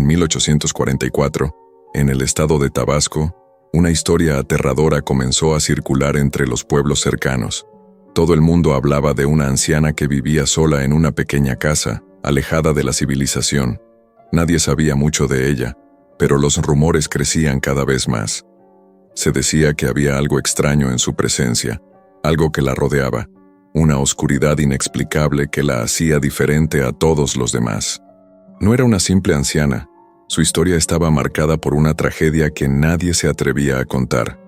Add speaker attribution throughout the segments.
Speaker 1: 1844, en el estado de Tabasco, una historia aterradora comenzó a circular entre los pueblos cercanos. Todo el mundo hablaba de una anciana que vivía sola en una pequeña casa, alejada de la civilización. Nadie sabía mucho de ella, pero los rumores crecían cada vez más. Se decía que había algo extraño en su presencia, algo que la rodeaba, una oscuridad inexplicable que la hacía diferente a todos los demás. No era una simple anciana. Su historia estaba marcada por una tragedia que nadie se atrevía a contar.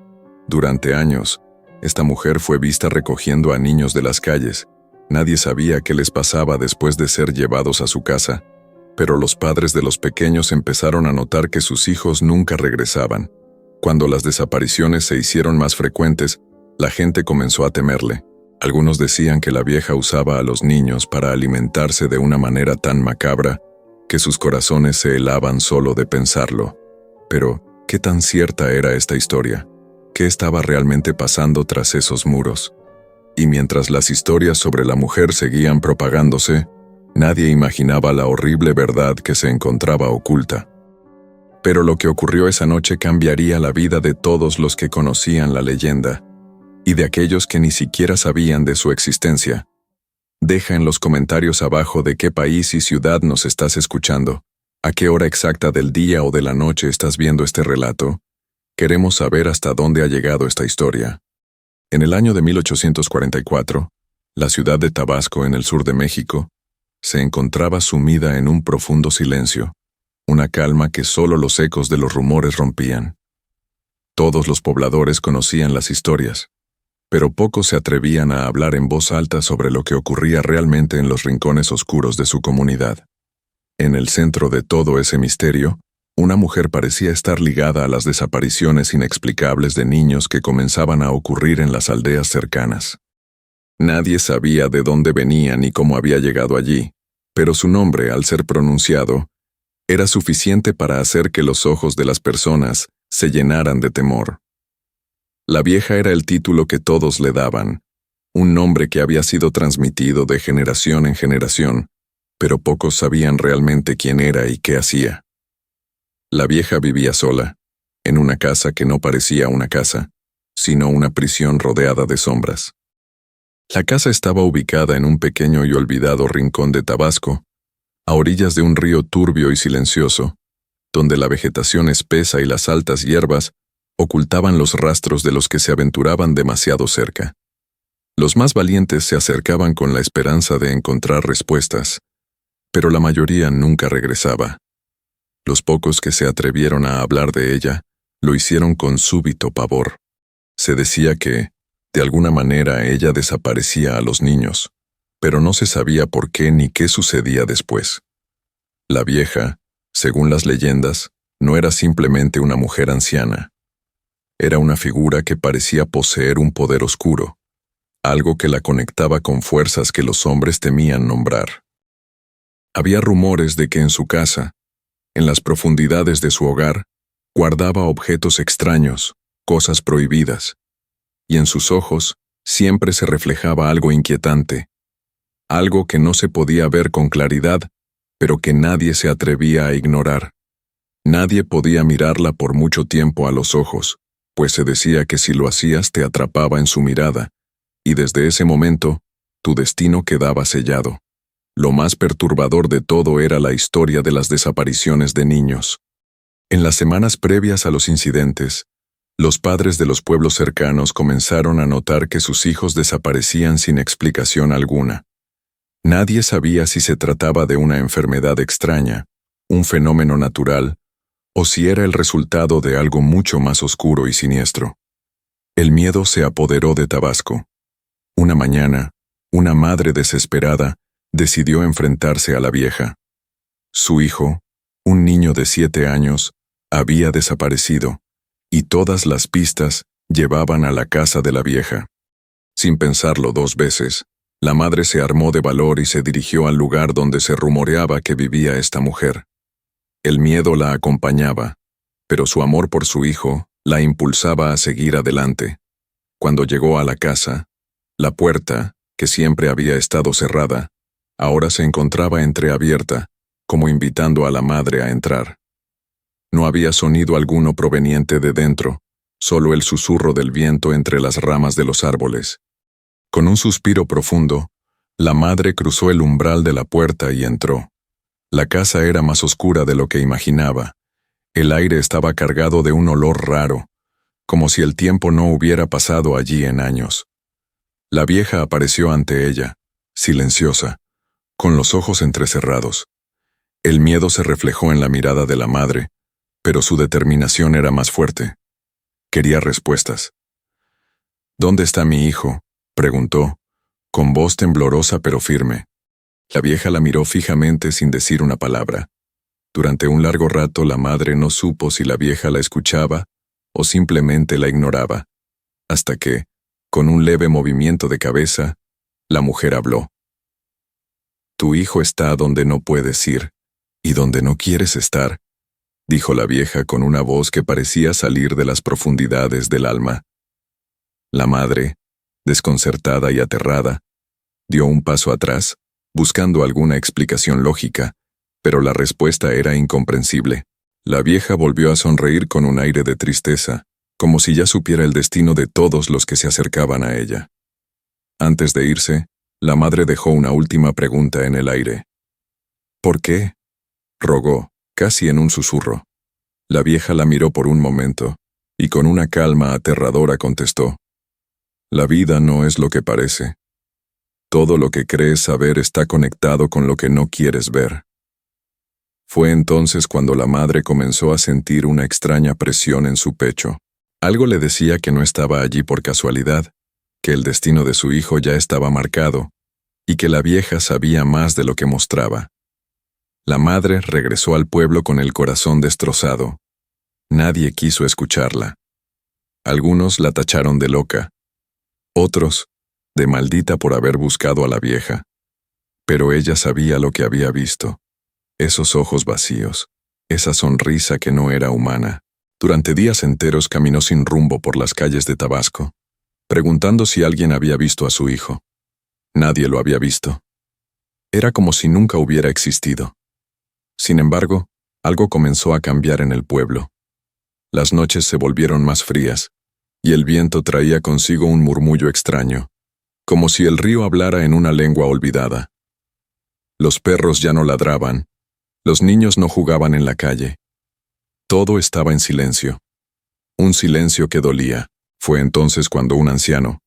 Speaker 1: Durante años, esta mujer fue vista recogiendo a niños de las calles. Nadie sabía qué les pasaba después de ser llevados a su casa, pero los padres de los pequeños empezaron a notar que sus hijos nunca regresaban. Cuando las desapariciones se hicieron más frecuentes, la gente comenzó a temerle. Algunos decían que la vieja usaba a los niños para alimentarse de una manera tan macabra que sus corazones se helaban solo de pensarlo. Pero, ¿qué tan cierta era esta historia? ¿Qué estaba realmente pasando tras esos muros? Y mientras las historias sobre la mujer seguían propagándose, nadie imaginaba la horrible verdad que se encontraba oculta. Pero lo que ocurrió esa noche cambiaría la vida de todos los que conocían la leyenda, y de aquellos que ni siquiera sabían de su existencia. Deja en los comentarios abajo de qué país y ciudad nos estás escuchando, a qué hora exacta del día o de la noche estás viendo este relato. Queremos saber hasta dónde ha llegado esta historia. En el año de 1844, la ciudad de Tabasco, en el sur de México, se encontraba sumida en un profundo silencio, una calma que solo los ecos de los rumores rompían. Todos los pobladores conocían las historias, pero pocos se atrevían a hablar en voz alta sobre lo que ocurría realmente en los rincones oscuros de su comunidad. En el centro de todo ese misterio, una mujer parecía estar ligada a las desapariciones inexplicables de niños que comenzaban a ocurrir en las aldeas cercanas. Nadie sabía de dónde venía ni cómo había llegado allí, pero su nombre, al ser pronunciado, era suficiente para hacer que los ojos de las personas se llenaran de temor. La vieja era el título que todos le daban, un nombre que había sido transmitido de generación en generación, pero pocos sabían realmente quién era y qué hacía. La vieja vivía sola, en una casa que no parecía una casa, sino una prisión rodeada de sombras. La casa estaba ubicada en un pequeño y olvidado rincón de Tabasco, a orillas de un río turbio y silencioso, donde la vegetación espesa y las altas hierbas ocultaban los rastros de los que se aventuraban demasiado cerca. Los más valientes se acercaban con la esperanza de encontrar respuestas, pero la mayoría nunca regresaba. Los pocos que se atrevieron a hablar de ella lo hicieron con súbito pavor. Se decía que, de alguna manera, ella desaparecía a los niños, pero no se sabía por qué ni qué sucedía después. La vieja, según las leyendas, no era simplemente una mujer anciana. Era una figura que parecía poseer un poder oscuro, algo que la conectaba con fuerzas que los hombres temían nombrar. Había rumores de que en su casa, en las profundidades de su hogar, guardaba objetos extraños, cosas prohibidas, y en sus ojos siempre se reflejaba algo inquietante, algo que no se podía ver con claridad, pero que nadie se atrevía a ignorar. Nadie podía mirarla por mucho tiempo a los ojos, pues se decía que si lo hacías te atrapaba en su mirada, y desde ese momento, tu destino quedaba sellado. Lo más perturbador de todo era la historia de las desapariciones de niños. En las semanas previas a los incidentes, los padres de los pueblos cercanos comenzaron a notar que sus hijos desaparecían sin explicación alguna. Nadie sabía si se trataba de una enfermedad extraña, un fenómeno natural, o si era el resultado de algo mucho más oscuro y siniestro. El miedo se apoderó de Tabasco. Una mañana, una madre desesperada decidió enfrentarse a la vieja. Su hijo, un niño de 7 años, había desaparecido, y todas las pistas llevaban a la casa de la vieja. Sin pensarlo 2 veces, la madre se armó de valor y se dirigió al lugar donde se rumoreaba que vivía esta mujer. El miedo la acompañaba, pero su amor por su hijo la impulsaba a seguir adelante. Cuando llegó a la casa, la puerta, que siempre había estado cerrada, ahora se encontraba entreabierta, como invitando a la madre a entrar. No había sonido alguno proveniente de dentro, solo el susurro del viento entre las ramas de los árboles. Con un suspiro profundo, la madre cruzó el umbral de la puerta y entró. La casa era más oscura de lo que imaginaba. El aire estaba cargado de un olor raro, como si el tiempo no hubiera pasado allí en años. La vieja apareció ante ella, silenciosa, con los ojos entrecerrados. El miedo se reflejó en la mirada de la madre, pero su determinación era más fuerte. Quería respuestas. «¿Dónde está mi hijo?», preguntó, con voz temblorosa pero firme. La vieja la miró fijamente sin decir una palabra. Durante un largo rato la madre no supo si la vieja la escuchaba o simplemente la ignoraba, hasta que, con un leve movimiento de cabeza, la mujer habló. «Tu hijo está donde no puedes ir, y donde no quieres estar», dijo la vieja con una voz que parecía salir de las profundidades del alma. La madre, desconcertada y aterrada, dio un paso atrás, buscando alguna explicación lógica, pero la respuesta era incomprensible. La vieja volvió a sonreír con un aire de tristeza, como si ya supiera el destino de todos los que se acercaban a ella. Antes de irse, la madre dejó una última pregunta en el aire. «¿Por qué?», rogó, casi en un susurro. La vieja la miró por un momento, y con una calma aterradora contestó. «La vida no es lo que parece. Todo lo que crees saber está conectado con lo que no quieres ver». Fue entonces cuando la madre comenzó a sentir una extraña presión en su pecho. Algo le decía que no estaba allí por casualidad, que el destino de su hijo ya estaba marcado, y que la vieja sabía más de lo que mostraba. La madre regresó al pueblo con el corazón destrozado. Nadie quiso escucharla. Algunos la tacharon de loca, otros, de maldita por haber buscado a la vieja. Pero ella sabía lo que había visto. Esos ojos vacíos, esa sonrisa que no era humana. Durante días enteros caminó sin rumbo por las calles de Tabasco, preguntando si alguien había visto a su hijo. Nadie lo había visto. Era como si nunca hubiera existido. Sin embargo, algo comenzó a cambiar en el pueblo. Las noches se volvieron más frías, y el viento traía consigo un murmullo extraño, como si el río hablara en una lengua olvidada. Los perros ya no ladraban, los niños no jugaban en la calle. Todo estaba en silencio. Un silencio que dolía. Fue entonces cuando un anciano,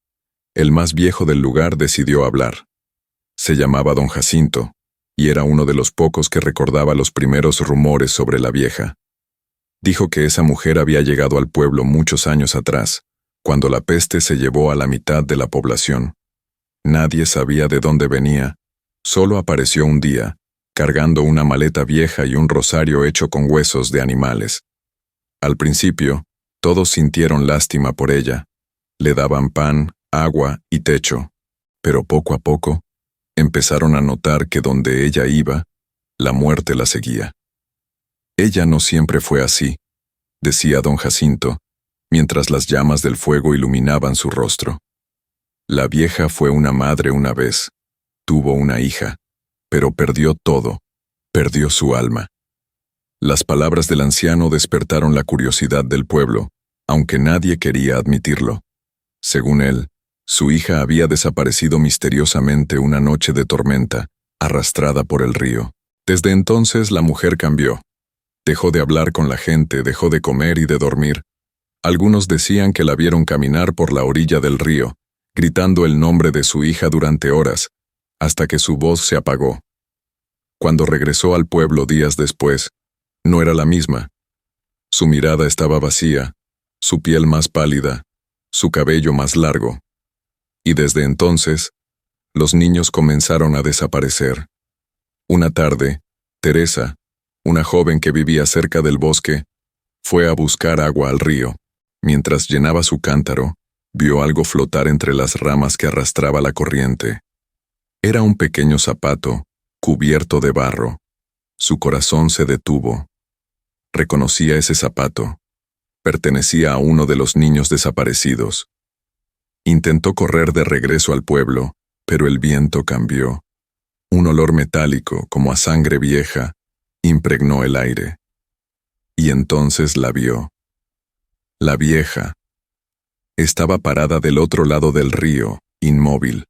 Speaker 1: el más viejo del lugar, decidió hablar. Se llamaba don Jacinto, y era uno de los pocos que recordaba los primeros rumores sobre la vieja. Dijo que esa mujer había llegado al pueblo muchos años atrás, cuando la peste se llevó a la mitad de la población. Nadie sabía de dónde venía, solo apareció un día, cargando una maleta vieja y un rosario hecho con huesos de animales. Al principio, todos sintieron lástima por ella. Le daban pan, agua y techo. Pero poco a poco, empezaron a notar que donde ella iba, la muerte la seguía. Ella no siempre fue así, decía don Jacinto, mientras las llamas del fuego iluminaban su rostro. La vieja fue una madre una vez, tuvo una hija, pero perdió todo, perdió su alma. Las palabras del anciano despertaron la curiosidad del pueblo, aunque nadie quería admitirlo. Según él, su hija había desaparecido misteriosamente una noche de tormenta, arrastrada por el río. Desde entonces la mujer cambió. Dejó de hablar con la gente, dejó de comer y de dormir. Algunos decían que la vieron caminar por la orilla del río, gritando el nombre de su hija durante horas, hasta que su voz se apagó. Cuando regresó al pueblo días después, no era la misma. Su mirada estaba vacía, su piel más pálida, su cabello más largo. Y desde entonces, los niños comenzaron a desaparecer. Una tarde, Teresa, una joven que vivía cerca del bosque, fue a buscar agua al río. Mientras llenaba su cántaro, vio algo flotar entre las ramas que arrastraba la corriente. Era un pequeño zapato, cubierto de barro. Su corazón se detuvo. Reconocía ese zapato. Pertenecía a uno de los niños desaparecidos. Intentó correr de regreso al pueblo, pero el viento cambió. Un olor metálico, como a sangre vieja, impregnó el aire. y entonces la vio. La vieja estaba parada del otro lado del río, inmóvil.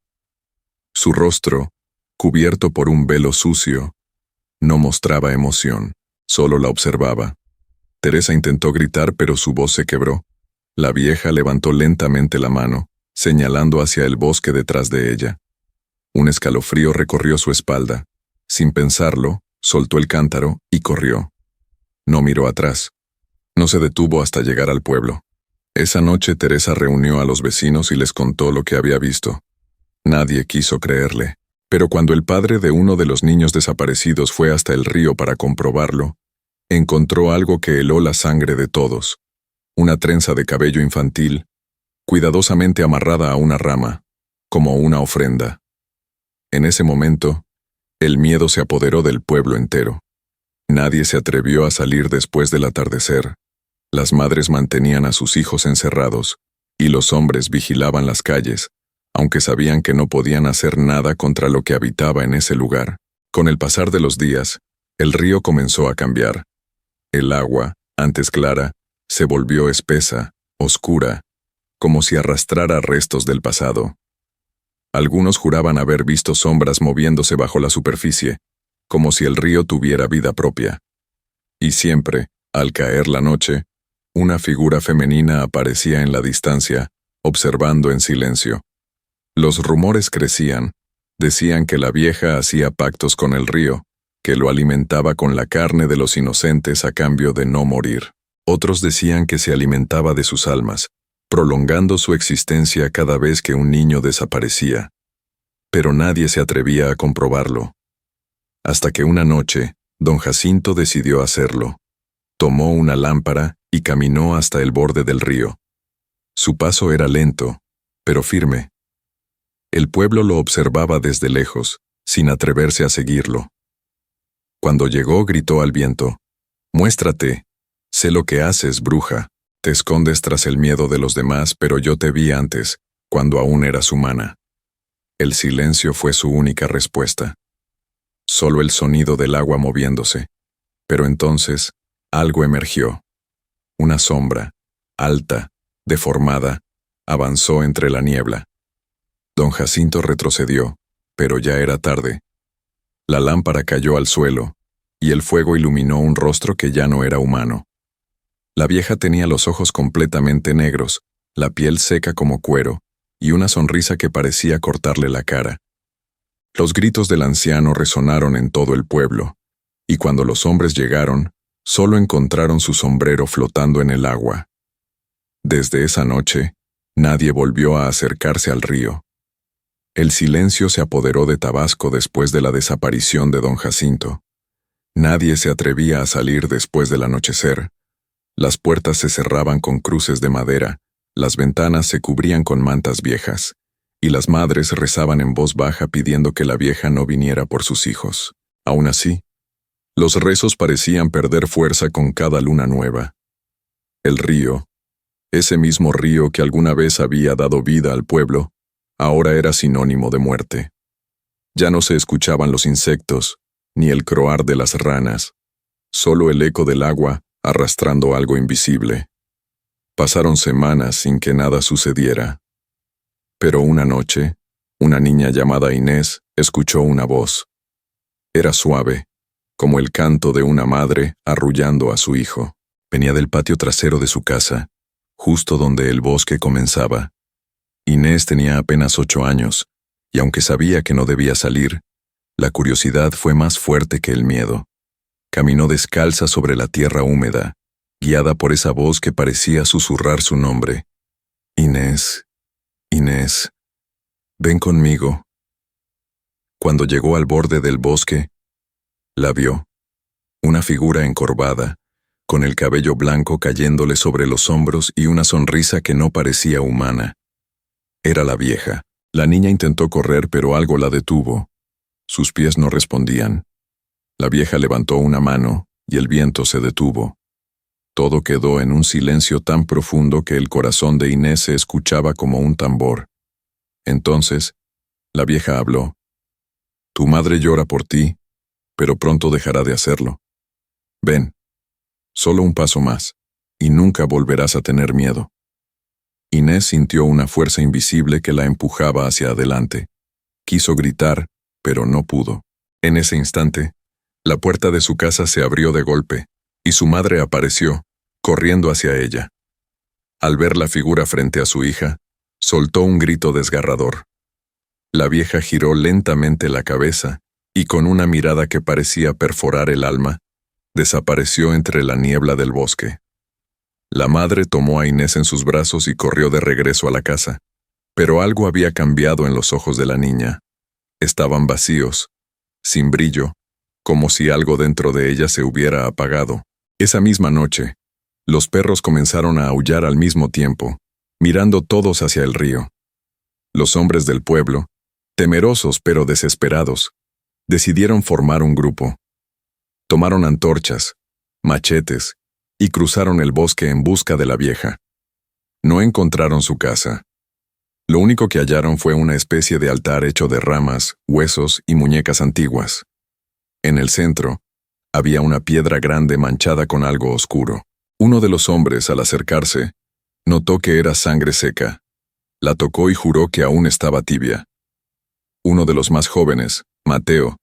Speaker 1: Su rostro, cubierto por un velo sucio, no mostraba emoción, solo la observaba. Teresa intentó gritar, pero su voz se quebró. La vieja levantó lentamente la mano, señalando hacia el bosque detrás de ella. Un escalofrío recorrió su espalda. Sin pensarlo, soltó el cántaro y corrió. No miró atrás. No se detuvo hasta llegar al pueblo. Esa noche Teresa reunió a los vecinos y les contó lo que había visto. Nadie quiso creerle, pero cuando el padre de uno de los niños desaparecidos fue hasta el río para comprobarlo, encontró algo que heló la sangre de todos. Una trenza de cabello infantil, cuidadosamente amarrada a una rama, como una ofrenda. En ese momento, el miedo se apoderó del pueblo entero. Nadie se atrevió a salir después del atardecer. Las madres mantenían a sus hijos encerrados, y los hombres vigilaban las calles, aunque sabían que no podían hacer nada contra lo que habitaba en ese lugar. Con el pasar de los días, el río comenzó a cambiar. El agua, antes clara, se volvió espesa, oscura, como si arrastrara restos del pasado. Algunos juraban haber visto sombras moviéndose bajo la superficie, como si el río tuviera vida propia. Y siempre, al caer la noche, una figura femenina aparecía en la distancia, observando en silencio. Los rumores crecían. Decían que la vieja hacía pactos con el río, que lo alimentaba con la carne de los inocentes a cambio de no morir. Otros decían que se alimentaba de sus almas, prolongando su existencia cada vez que un niño desaparecía. Pero nadie se atrevía a comprobarlo. Hasta que una noche, don Jacinto decidió hacerlo. Tomó una lámpara y caminó hasta el borde del río. Su paso era lento, pero firme. El pueblo lo observaba desde lejos, sin atreverse a seguirlo. Cuando llegó, gritó al viento: «Muéstrate. Sé lo que haces, bruja. Te escondes tras el miedo de los demás, pero yo te vi antes, cuando aún eras humana». El silencio fue su única respuesta. Solo el sonido del agua moviéndose. Pero entonces, algo emergió. Una sombra, alta, deformada, avanzó entre la niebla. Don Jacinto retrocedió, pero ya era tarde. La lámpara cayó al suelo, y el fuego iluminó un rostro que ya no era humano. La vieja tenía los ojos completamente negros, la piel seca como cuero, y una sonrisa que parecía cortarle la cara. Los gritos del anciano resonaron en todo el pueblo, y cuando los hombres llegaron, solo encontraron su sombrero flotando en el agua. Desde esa noche, nadie volvió a acercarse al río. El silencio se apoderó de Tabasco después de la desaparición de don Jacinto. Nadie se atrevía a salir después del anochecer. Las puertas se cerraban con cruces de madera, las ventanas se cubrían con mantas viejas, y las madres rezaban en voz baja pidiendo que la vieja no viniera por sus hijos. Aún así, los rezos parecían perder fuerza con cada luna nueva. El río, ese mismo río que alguna vez había dado vida al pueblo, ahora era sinónimo de muerte. Ya no se escuchaban los insectos, ni el croar de las ranas, solo el eco del agua arrastrando algo invisible. Pasaron semanas sin que nada sucediera. Pero una noche, una niña llamada Inés escuchó una voz. Era suave, como el canto de una madre arrullando a su hijo. Venía del patio trasero de su casa, justo donde el bosque comenzaba. Inés tenía apenas 8 años, y aunque sabía que no debía salir, la curiosidad fue más fuerte que el miedo. Caminó descalza sobre la tierra húmeda, guiada por esa voz que parecía susurrar su nombre. «Inés, Inés, ven conmigo». Cuando llegó al borde del bosque, la vio. Una figura encorvada, con el cabello blanco cayéndole sobre los hombros y una sonrisa que no parecía humana. Era la vieja. La niña intentó correr, pero algo la detuvo. Sus pies no respondían. La vieja levantó una mano y el viento se detuvo. Todo quedó en un silencio tan profundo que el corazón de Inés se escuchaba como un tambor. Entonces, la vieja habló. «Tu madre llora por ti, pero pronto dejará de hacerlo. Ven, Solo un paso más, y nunca volverás a tener miedo. Inés sintió una fuerza invisible que la empujaba hacia adelante. Quiso gritar, pero no pudo. En ese instante, la puerta de su casa se abrió de golpe, y su madre apareció, corriendo hacia ella. Al ver la figura frente a su hija, soltó un grito desgarrador. La vieja giró lentamente la cabeza, y con una mirada que parecía perforar el alma, desapareció entre la niebla del bosque. La madre tomó a Inés en sus brazos y corrió de regreso a la casa. Pero algo había cambiado en los ojos de la niña. Estaban vacíos, sin brillo, como si algo dentro de ella se hubiera apagado. Esa misma noche, los perros comenzaron a aullar al mismo tiempo, mirando todos hacia el río. Los hombres del pueblo, temerosos pero desesperados, decidieron formar un grupo. Tomaron antorchas, machetes, y cruzaron el bosque en busca de la vieja. No encontraron su casa. Lo único que hallaron fue una especie de altar hecho de ramas, huesos y muñecas antiguas. En el centro, había una piedra grande manchada con algo oscuro. Uno de los hombres, al acercarse, notó que era sangre seca. La tocó y juró que aún estaba tibia. Uno de los más jóvenes, Mateo,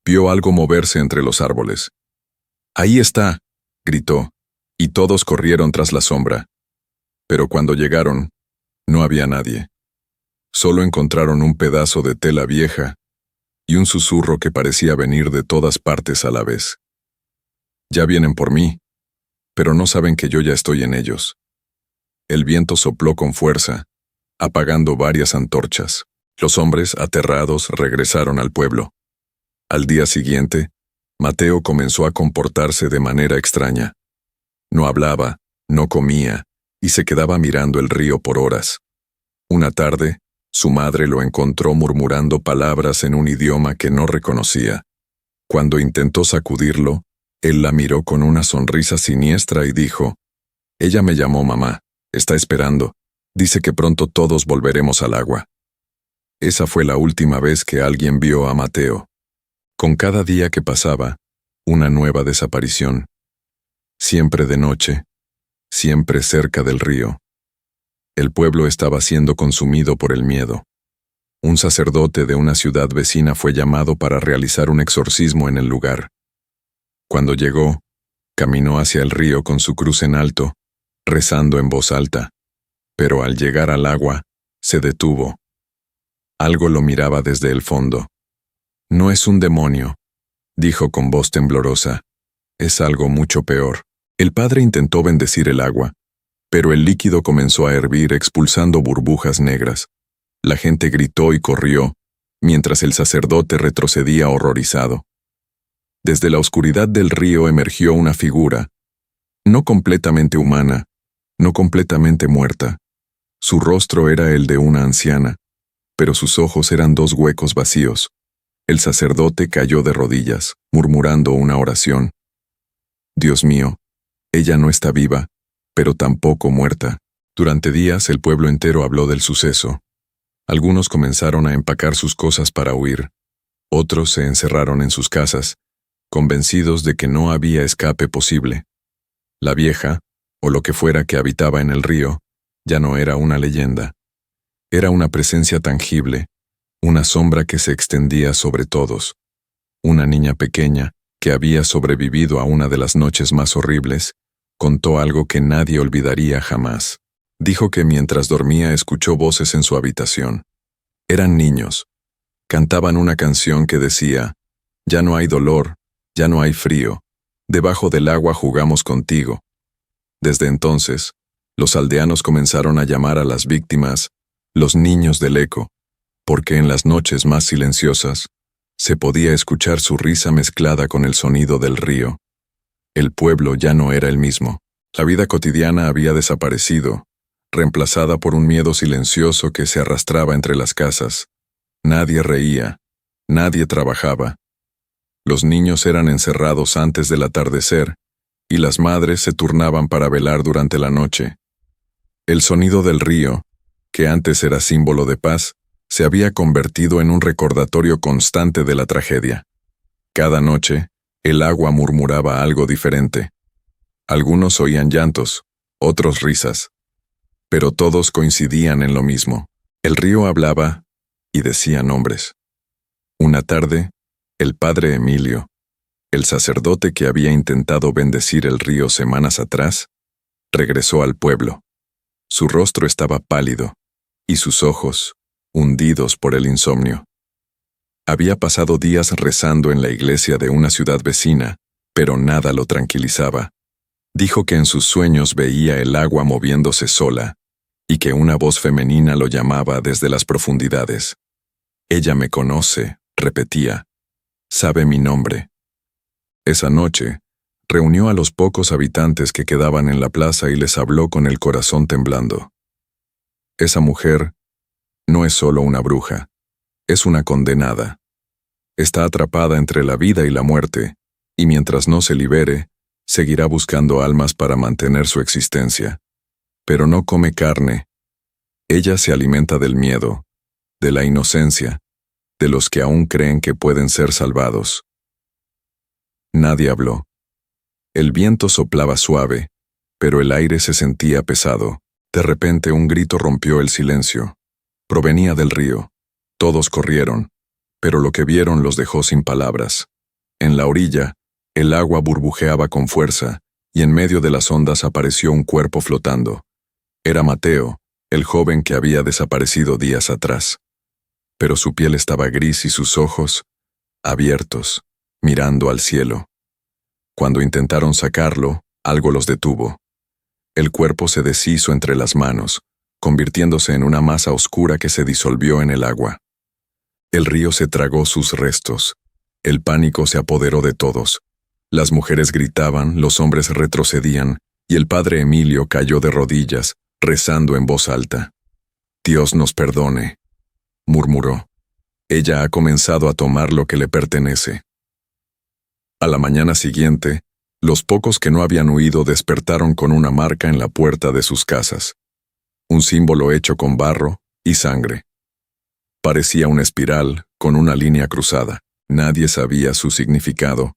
Speaker 1: vio algo moverse entre los árboles. «¡Ahí está!», gritó, y todos corrieron tras la sombra. Pero cuando llegaron, no había nadie. Solo encontraron un pedazo de tela vieja y un susurro que parecía venir de todas partes a la vez. «Ya vienen por mí, pero no saben que yo ya estoy en ellos». El viento sopló con fuerza, apagando varias antorchas. Los hombres, aterrados, regresaron al pueblo. Al día siguiente, Mateo comenzó a comportarse de manera extraña. No hablaba, no comía, y se quedaba mirando el río por horas. Una tarde, su madre lo encontró murmurando palabras en un idioma que no reconocía. Cuando intentó sacudirlo, él la miró con una sonrisa siniestra y dijo: «Ella me llamó mamá, está esperando, dice que pronto todos volveremos al agua». Esa fue la última vez que alguien vio a Mateo. Con cada día que pasaba, una nueva desaparición. Siempre de noche, siempre cerca del río. El pueblo estaba siendo consumido por el miedo. Un sacerdote de una ciudad vecina fue llamado para realizar un exorcismo en el lugar. Cuando llegó, caminó hacia el río con su cruz en alto, rezando en voz alta. Pero al llegar al agua, se detuvo. Algo lo miraba desde el fondo. «No es un demonio», dijo con voz temblorosa. «Es algo mucho peor». El padre intentó bendecir el agua, pero el líquido comenzó a hervir expulsando burbujas negras. La gente gritó y corrió, mientras el sacerdote retrocedía horrorizado. Desde la oscuridad del río emergió una figura, no completamente humana, no completamente muerta. Su rostro era el de una anciana, pero sus ojos eran dos huecos vacíos. El sacerdote cayó de rodillas, murmurando una oración. «Dios mío, ella no está viva, pero tampoco muerta». Durante días el pueblo entero habló del suceso. Algunos comenzaron a empacar sus cosas para huir. Otros se encerraron en sus casas, convencidos de que no había escape posible. La vieja, o lo que fuera que habitaba en el río, ya no era una leyenda. Era una presencia tangible, una sombra que se extendía sobre todos. Una niña pequeña, que había sobrevivido a una de las noches más horribles, contó algo que nadie olvidaría jamás. Dijo que mientras dormía escuchó voces en su habitación. Eran niños. Cantaban una canción que decía: «Ya no hay dolor, ya no hay frío, debajo del agua jugamos contigo». Desde entonces, los aldeanos comenzaron a llamar a las víctimas los niños del eco, porque en las noches más silenciosas se podía escuchar su risa mezclada con el sonido del río. El pueblo ya no era el mismo. La vida cotidiana había desaparecido, reemplazada por un miedo silencioso que se arrastraba entre las casas. Nadie reía, nadie trabajaba. Los niños eran encerrados antes del atardecer, y las madres se turnaban para velar durante la noche. El sonido del río, que antes era símbolo de paz, se había convertido en un recordatorio constante de la tragedia. Cada noche, el agua murmuraba algo diferente. Algunos oían llantos, otros risas, pero todos coincidían en lo mismo. El río hablaba y decía nombres. Una tarde, el padre Emilio, el sacerdote que había intentado bendecir el río semanas atrás, regresó al pueblo. Su rostro estaba pálido y sus ojos hundidos por el insomnio. Había pasado días rezando en la iglesia de una ciudad vecina, pero nada lo tranquilizaba. Dijo que en sus sueños veía el agua moviéndose sola y que una voz femenina lo llamaba desde las profundidades. Ella me conoce, repetía. Sabe mi nombre. Esa noche, reunió a los pocos habitantes que quedaban en la plaza y les habló con el corazón temblando. Esa mujer no es solo una bruja, es una condenada. Está atrapada entre la vida y la muerte, y mientras no se libere, seguirá buscando almas para mantener su existencia. Pero no come carne. Ella se alimenta del miedo, de la inocencia, de los que aún creen que pueden ser salvados. Nadie habló. El viento soplaba suave, pero el aire se sentía pesado. De repente un grito rompió el silencio. Provenía del río. Todos corrieron, pero lo que vieron los dejó sin palabras. En la orilla, el agua burbujeaba con fuerza, y en medio de las ondas apareció un cuerpo flotando. Era Mateo, el joven que había desaparecido días atrás. Pero su piel estaba gris y sus ojos, abiertos, mirando al cielo. Cuando intentaron sacarlo, algo los detuvo. El cuerpo se deshizo entre las manos, convirtiéndose en una masa oscura que se disolvió en el agua. El río se tragó sus restos. El pánico se apoderó de todos. Las mujeres gritaban, los hombres retrocedían, y el padre Emilio cayó de rodillas, rezando en voz alta. «Dios nos perdone», murmuró. «Ella ha comenzado a tomar lo que le pertenece». A la mañana siguiente, los pocos que no habían huido despertaron con una marca en la puerta de sus casas. Un símbolo hecho con barro y sangre. Parecía una espiral con una línea cruzada. Nadie sabía su significado,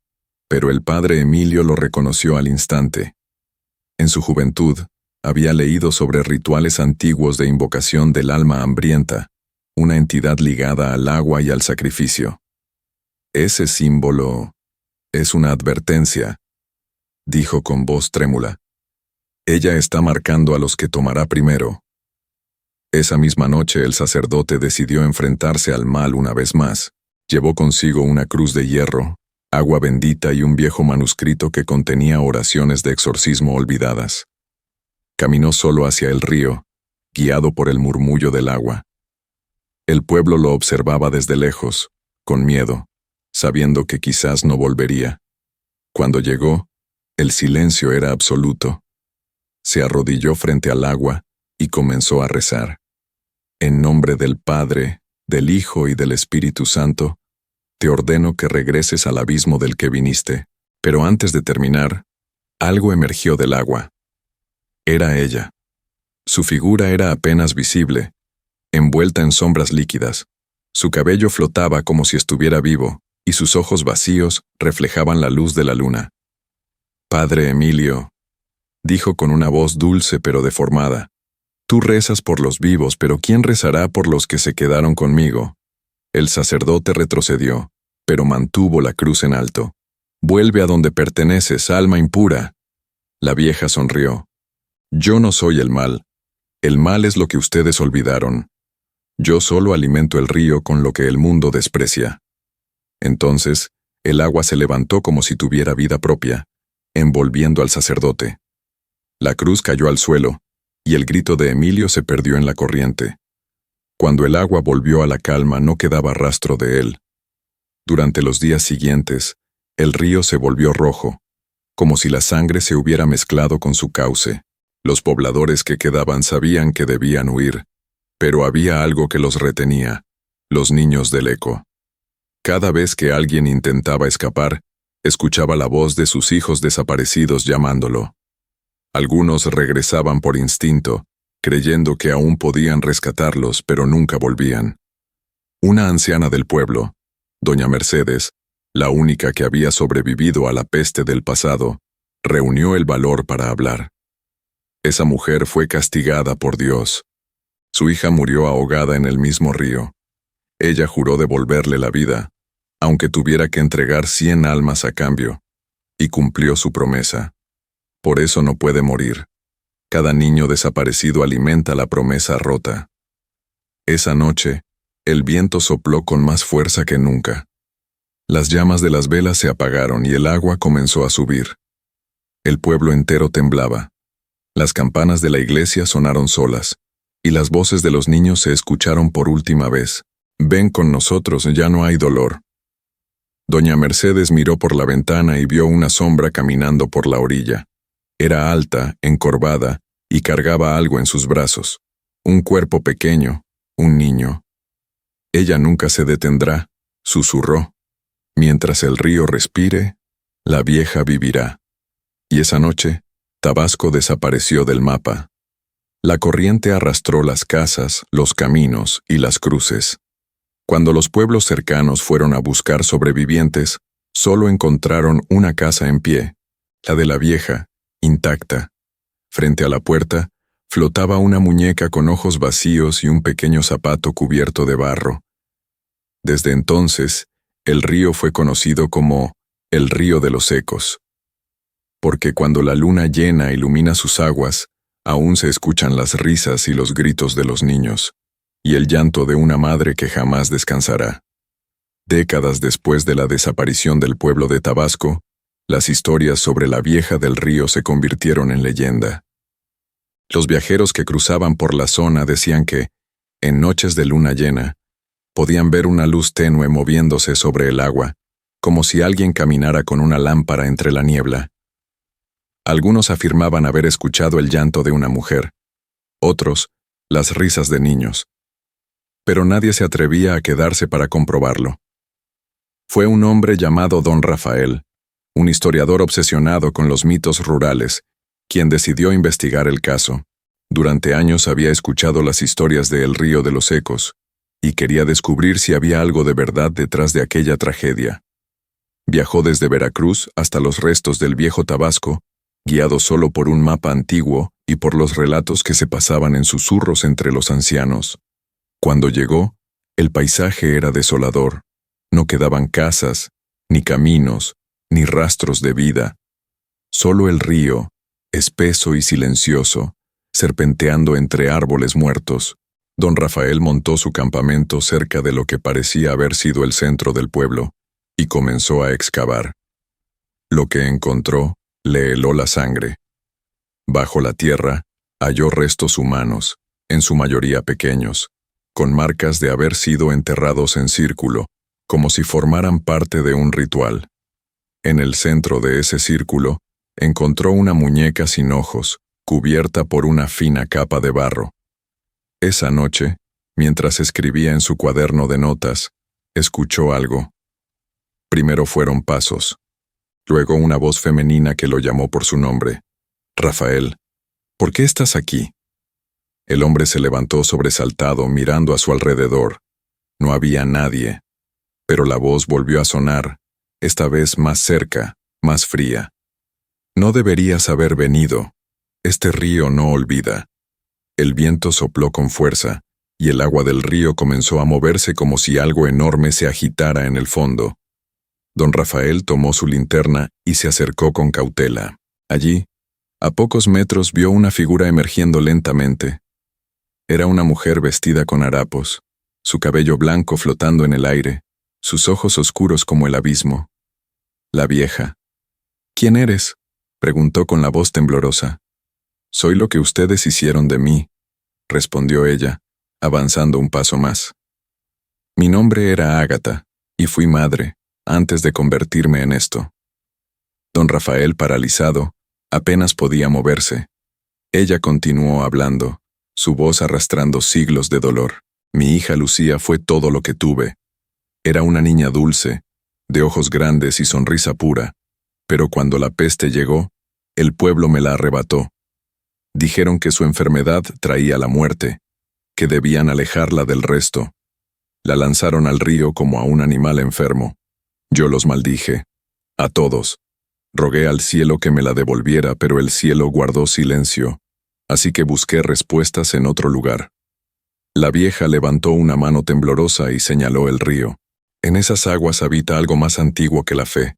Speaker 1: pero el padre Emilio lo reconoció al instante. En su juventud, había leído sobre rituales antiguos de invocación del alma hambrienta, una entidad ligada al agua y al sacrificio. Ese símbolo es una advertencia, dijo con voz trémula. Ella está marcando a los que tomará primero. Esa misma noche el sacerdote decidió enfrentarse al mal una vez más. Llevó consigo una cruz de hierro, agua bendita y un viejo manuscrito que contenía oraciones de exorcismo olvidadas. Caminó solo hacia el río, guiado por el murmullo del agua. El pueblo lo observaba desde lejos, con miedo, sabiendo que quizás no volvería. Cuando llegó, el silencio era absoluto. Se arrodilló frente al agua y comenzó a rezar. En nombre del Padre, del Hijo y del Espíritu Santo, te ordeno que regreses al abismo del que viniste. Pero antes de terminar, algo emergió del agua. Era ella. Su figura era apenas visible, envuelta en sombras líquidas. Su cabello flotaba como si estuviera vivo, y sus ojos vacíos reflejaban la luz de la luna. «Padre Emilio», dijo con una voz dulce pero deformada, «tú rezas por los vivos, pero ¿quién rezará por los que se quedaron conmigo?» El sacerdote retrocedió, pero mantuvo la cruz en alto. «Vuelve a donde perteneces, alma impura». La vieja sonrió. «Yo no soy el mal. El mal es lo que ustedes olvidaron. Yo solo alimento el río con lo que el mundo desprecia». Entonces, el agua se levantó como si tuviera vida propia, envolviendo al sacerdote. La cruz cayó al suelo, y el grito de Emilio se perdió en la corriente. Cuando el agua volvió a la calma, no quedaba rastro de él. Durante los días siguientes, el río se volvió rojo, como si la sangre se hubiera mezclado con su cauce. Los pobladores que quedaban sabían que debían huir, pero había algo que los retenía: los niños del eco. Cada vez que alguien intentaba escapar, escuchaba la voz de sus hijos desaparecidos llamándolo. Algunos regresaban por instinto, creyendo que aún podían rescatarlos, pero nunca volvían. Una anciana del pueblo, doña Mercedes, la única que había sobrevivido a la peste del pasado, reunió el valor para hablar. Esa mujer fue castigada por Dios. Su hija murió ahogada en el mismo río. Ella juró devolverle la vida, aunque tuviera que entregar 100 almas a cambio, y cumplió su promesa. Por eso no puede morir. Cada niño desaparecido alimenta la promesa rota. Esa noche, el viento sopló con más fuerza que nunca. Las llamas de las velas se apagaron y el agua comenzó a subir. El pueblo entero temblaba. Las campanas de la iglesia sonaron solas, y las voces de los niños se escucharon por última vez. «Ven con nosotros, ya no hay dolor». Doña Mercedes miró por la ventana y vio una sombra caminando por la orilla. Era alta, encorvada, y cargaba algo en sus brazos. Un cuerpo pequeño, un niño. «Ella nunca se detendrá», susurró. «Mientras el río respire, la vieja vivirá». Y esa noche, Tabasco desapareció del mapa. La corriente arrastró las casas, los caminos y las cruces. Cuando los pueblos cercanos fueron a buscar sobrevivientes, solo encontraron una casa en pie, la de la vieja, intacta. Frente a la puerta, flotaba una muñeca con ojos vacíos y un pequeño zapato cubierto de barro. Desde entonces, el río fue conocido como el Río de los Ecos. Porque cuando la luna llena ilumina sus aguas, aún se escuchan las risas y los gritos de los niños, y el llanto de una madre que jamás descansará. Décadas después de la desaparición del pueblo de Tabasco, las historias sobre la vieja del río se convirtieron en leyenda. Los viajeros que cruzaban por la zona decían que, en noches de luna llena, podían ver una luz tenue moviéndose sobre el agua, como si alguien caminara con una lámpara entre la niebla. Algunos afirmaban haber escuchado el llanto de una mujer, otros, las risas de niños. Pero nadie se atrevía a quedarse para comprobarlo. Fue un hombre llamado Don Rafael, un historiador obsesionado con los mitos rurales, quien decidió investigar el caso. Durante años había escuchado las historias de El Río de los Ecos, y quería descubrir si había algo de verdad detrás de aquella tragedia. Viajó desde Veracruz hasta los restos del viejo Tabasco, guiado solo por un mapa antiguo y por los relatos que se pasaban en susurros entre los ancianos. Cuando llegó, el paisaje era desolador. No quedaban casas, ni caminos, ni rastros de vida. Solo el río, espeso y silencioso, serpenteando entre árboles muertos. Don Rafael montó su campamento cerca de lo que parecía haber sido el centro del pueblo, y comenzó a excavar. Lo que encontró le heló la sangre. Bajo la tierra, halló restos humanos, en su mayoría pequeños, con marcas de haber sido enterrados en círculo, como si formaran parte de un ritual. En el centro de ese círculo, encontró una muñeca sin ojos, cubierta por una fina capa de barro. Esa noche, mientras escribía en su cuaderno de notas, escuchó algo. Primero fueron pasos. Luego una voz femenina que lo llamó por su nombre. «Rafael, ¿por qué estás aquí?» El hombre se levantó sobresaltado mirando a su alrededor. No había nadie, pero la voz volvió a sonar, esta vez más cerca, más fría. «No deberías haber venido. Este río no olvida». El viento sopló con fuerza, y el agua del río comenzó a moverse como si algo enorme se agitara en el fondo. Don Rafael tomó su linterna y se acercó con cautela. Allí, a pocos metros, vio una figura emergiendo lentamente. Era una mujer vestida con harapos, su cabello blanco flotando en el aire, sus ojos oscuros como el abismo. La vieja. «¿Quién eres?», preguntó con la voz temblorosa. «Soy lo que ustedes hicieron de mí», respondió ella, avanzando un paso más. «Mi nombre era Ágata, y fui madre, antes de convertirme en esto». Don Rafael, paralizado, apenas podía moverse. Ella continuó hablando, su voz arrastrando siglos de dolor. «Mi hija Lucía fue todo lo que tuve. Era una niña dulce, de ojos grandes y sonrisa pura, pero cuando la peste llegó, el pueblo me la arrebató. Dijeron que su enfermedad traía la muerte, que debían alejarla del resto. La lanzaron al río como a un animal enfermo. Yo los maldije, a todos. Rogué al cielo que me la devolviera, pero el cielo guardó silencio, así que busqué respuestas en otro lugar. La vieja levantó una mano temblorosa y señaló el río. En esas aguas habita algo más antiguo que la fe.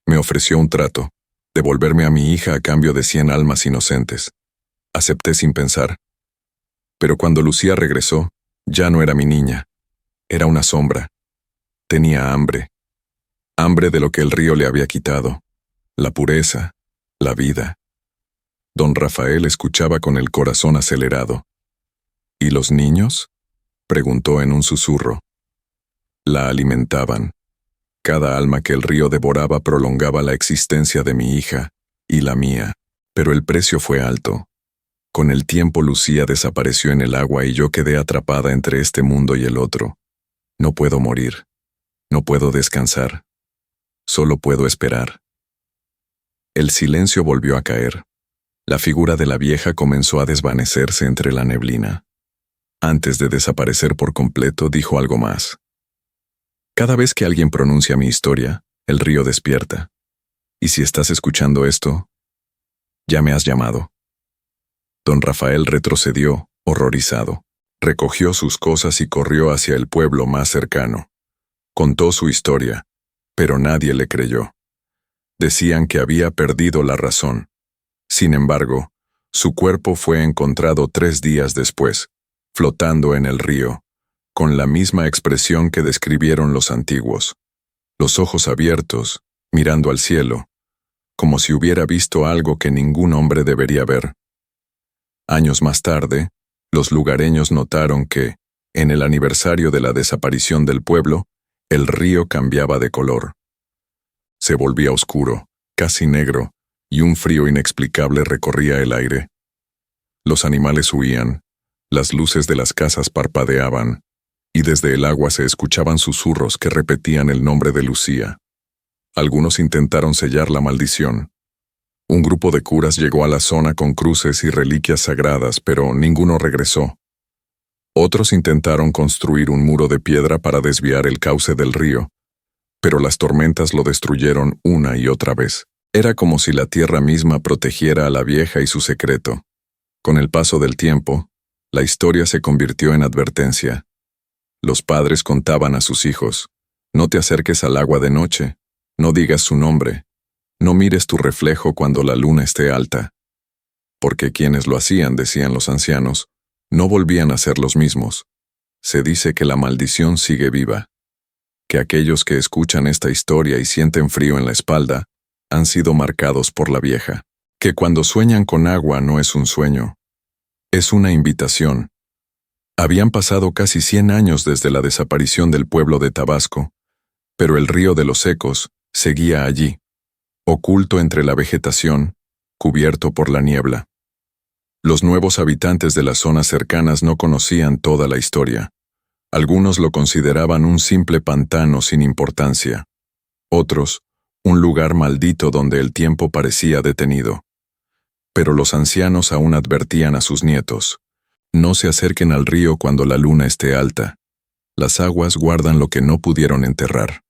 Speaker 1: Me ofreció un trato, devolverme a mi hija a cambio de 100 almas inocentes. Acepté sin pensar. Pero cuando Lucía regresó, ya no era mi niña. Era una sombra. Tenía hambre. Hambre de lo que el río le había quitado. La pureza, la vida. Don Rafael escuchaba con el corazón acelerado. ¿Y los niños?, preguntó en un susurro. La alimentaban. Cada alma que el río devoraba prolongaba la existencia de mi hija y la mía, pero el precio fue alto. Con el tiempo Lucía desapareció en el agua y yo quedé atrapada entre este mundo y el otro. No puedo morir. No puedo descansar. Solo puedo esperar. El silencio volvió a caer. La figura de la vieja comenzó a desvanecerse entre la neblina. Antes de desaparecer por completo, dijo algo más. Cada vez que alguien pronuncia mi historia, el río despierta. Y si estás escuchando esto, ya me has llamado. Don Rafael retrocedió, horrorizado. Recogió sus cosas y corrió hacia el pueblo más cercano. Contó su historia, pero nadie le creyó. Decían que había perdido la razón. Sin embargo, su cuerpo fue encontrado 3 días después, flotando en el río, con la misma expresión que describieron los antiguos. Los ojos abiertos, mirando al cielo, como si hubiera visto algo que ningún hombre debería ver. Años más tarde, los lugareños notaron que, en el aniversario de la desaparición del pueblo, el río cambiaba de color. Se volvía oscuro, casi negro, y un frío inexplicable recorría el aire. Los animales huían, las luces de las casas parpadeaban, y desde el agua se escuchaban susurros que repetían el nombre de Lucía. Algunos intentaron sellar la maldición. Un grupo de curas llegó a la zona con cruces y reliquias sagradas, pero ninguno regresó. Otros intentaron construir un muro de piedra para desviar el cauce del río, pero las tormentas lo destruyeron una y otra vez. Era como si la tierra misma protegiera a la vieja y su secreto. Con el paso del tiempo, la historia se convirtió en advertencia. Los padres contaban a sus hijos: no te acerques al agua de noche, no digas su nombre, no mires tu reflejo cuando la luna esté alta. Porque quienes lo hacían, decían los ancianos, no volvían a ser los mismos. Se dice que la maldición sigue viva. Que aquellos que escuchan esta historia y sienten frío en la espalda han sido marcados por la vieja. Que cuando sueñan con agua no es un sueño, es una invitación. Habían pasado casi 100 años desde la desaparición del pueblo de Tabasco, pero el río de los Ecos seguía allí, oculto entre la vegetación, cubierto por la niebla. Los nuevos habitantes de las zonas cercanas no conocían toda la historia. Algunos lo consideraban un simple pantano sin importancia. Otros, un lugar maldito donde el tiempo parecía detenido. Pero los ancianos aún advertían a sus nietos: no se acerquen al río cuando la luna esté alta. Las aguas guardan lo que no pudieron enterrar.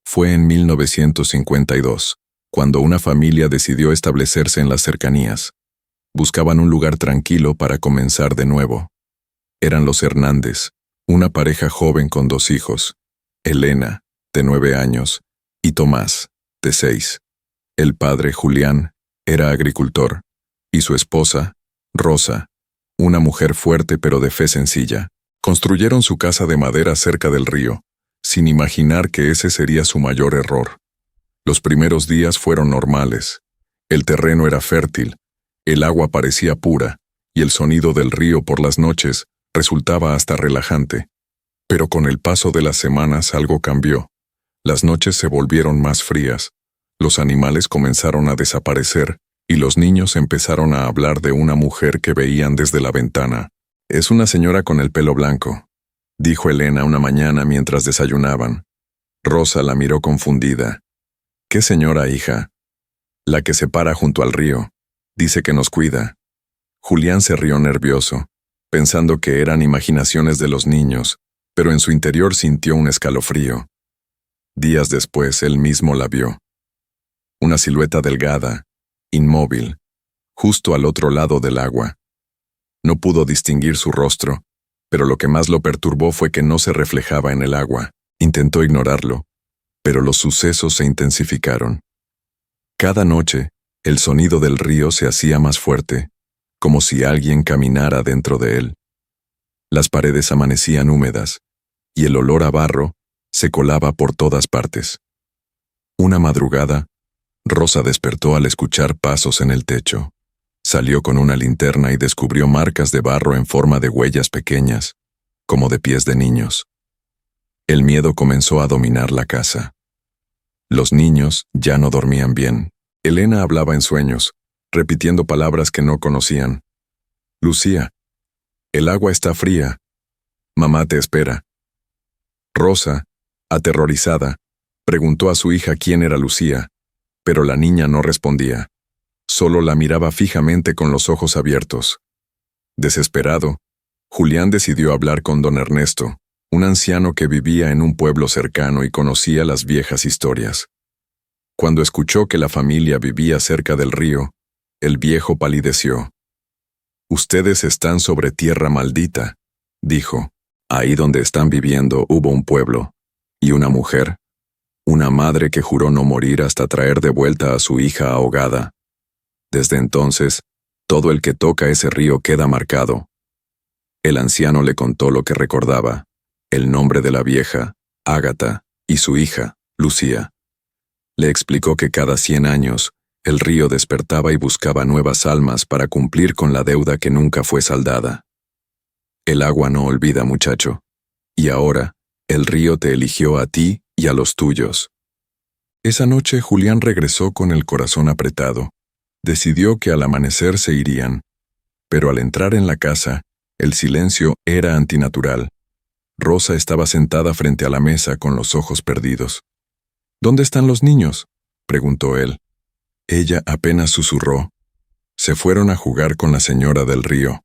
Speaker 1: Fue en 1952, cuando una familia decidió establecerse en las cercanías. Buscaban un lugar tranquilo para comenzar de nuevo. Eran los Hernández, una pareja joven con 2 hijos, Elena, de 9 años, y Tomás, de 6. El padre, Julián, era agricultor, y su esposa, Rosa, una mujer fuerte pero de fe sencilla. Construyeron su casa de madera cerca del río, sin imaginar que ese sería su mayor error. Los primeros días fueron normales. El terreno era fértil, el agua parecía pura, y el sonido del río por las noches resultaba hasta relajante. Pero con el paso de las semanas algo cambió. Las noches se volvieron más frías, los animales comenzaron a desaparecer, y los niños empezaron a hablar de una mujer que veían desde la ventana. «Es una señora con el pelo blanco», dijo Elena una mañana mientras desayunaban. Rosa la miró confundida. «¿Qué señora, hija?» «La que se para junto al río. Dice que nos cuida». Julián se rió nervioso, pensando que eran imaginaciones de los niños, pero en su interior sintió un escalofrío. Días después él mismo la vio. una silueta delgada, inmóvil, justo al otro lado del agua. No pudo distinguir su rostro, pero lo que más lo perturbó fue que no se reflejaba en el agua. Intentó ignorarlo, pero los sucesos se intensificaron. Cada noche, el sonido del río se hacía más fuerte, como si alguien caminara dentro de él. Las paredes amanecían húmedas, y el olor a barro se colaba por todas partes. Una madrugada, Rosa despertó al escuchar pasos en el techo. Salió con una linterna y descubrió marcas de barro en forma de huellas pequeñas, como de pies de niños. El miedo comenzó a dominar la casa. Los niños ya no dormían bien. Elena hablaba en sueños, repitiendo palabras que no conocían. Lucía, el agua está fría. Mamá te espera. Rosa, aterrorizada, preguntó a su hija quién era Lucía, pero la niña no respondía. Solo la miraba fijamente con los ojos abiertos. Desesperado, Julián decidió hablar con don Ernesto, un anciano que vivía en un pueblo cercano y conocía las viejas historias. Cuando escuchó que la familia vivía cerca del río, el viejo palideció. «Ustedes están sobre tierra maldita», dijo. «Ahí donde están viviendo hubo un pueblo, y una mujer, una madre que juró no morir hasta traer de vuelta a su hija ahogada. Desde entonces, todo el que toca ese río queda marcado». El anciano le contó lo que recordaba, el nombre de la vieja, Ágata, y su hija, Lucía. Le explicó que cada 100 años, el río despertaba y buscaba nuevas almas para cumplir con la deuda que nunca fue saldada. El agua no olvida, muchacho. Y ahora, el río te eligió a ti y a los tuyos. Esa noche Julián regresó con el corazón apretado. Decidió que al amanecer se irían, pero al entrar en la casa, el silencio era antinatural. Rosa estaba sentada frente a la mesa con los ojos perdidos. «¿Dónde están los niños?», preguntó él. Ella apenas susurró. «Se fueron a jugar con la señora del río».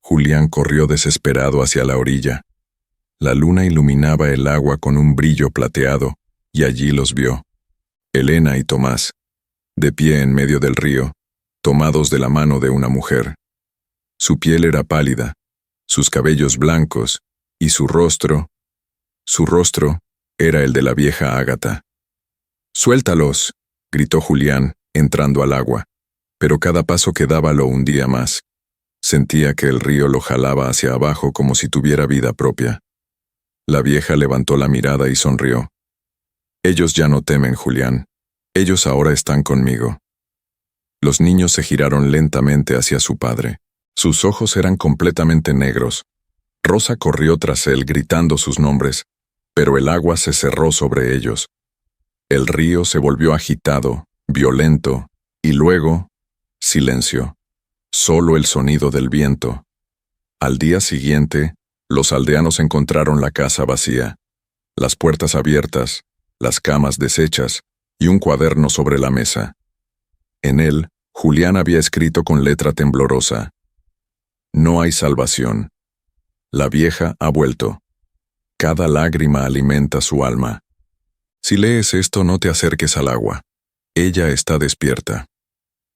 Speaker 1: Julián corrió desesperado hacia la orilla. La luna iluminaba el agua con un brillo plateado, y allí los vio. Elena y Tomás, de pie en medio del río, tomados de la mano de una mujer. Su piel era pálida, sus cabellos blancos, y su rostro era el de la vieja Ágata. «¡Suéltalos!», gritó Julián, entrando al agua, pero cada paso que daba lo hundía más. Sentía que el río lo jalaba hacia abajo como si tuviera vida propia. La vieja levantó la mirada y sonrió. «Ellos ya no temen, Julián. Ellos ahora están conmigo». Los niños se giraron lentamente hacia su padre. Sus ojos eran completamente negros. Rosa corrió tras él gritando sus nombres, pero el agua se cerró sobre ellos. El río se volvió agitado, violento, y luego, silencio. Solo el sonido del viento. Al día siguiente, los aldeanos encontraron la casa vacía, las puertas abiertas, las camas deshechas y un cuaderno sobre la mesa. En él, Julián había escrito con letra temblorosa: «No hay salvación. La vieja ha vuelto. Cada lágrima alimenta su alma. Si lees esto, no te acerques al agua. Ella está despierta».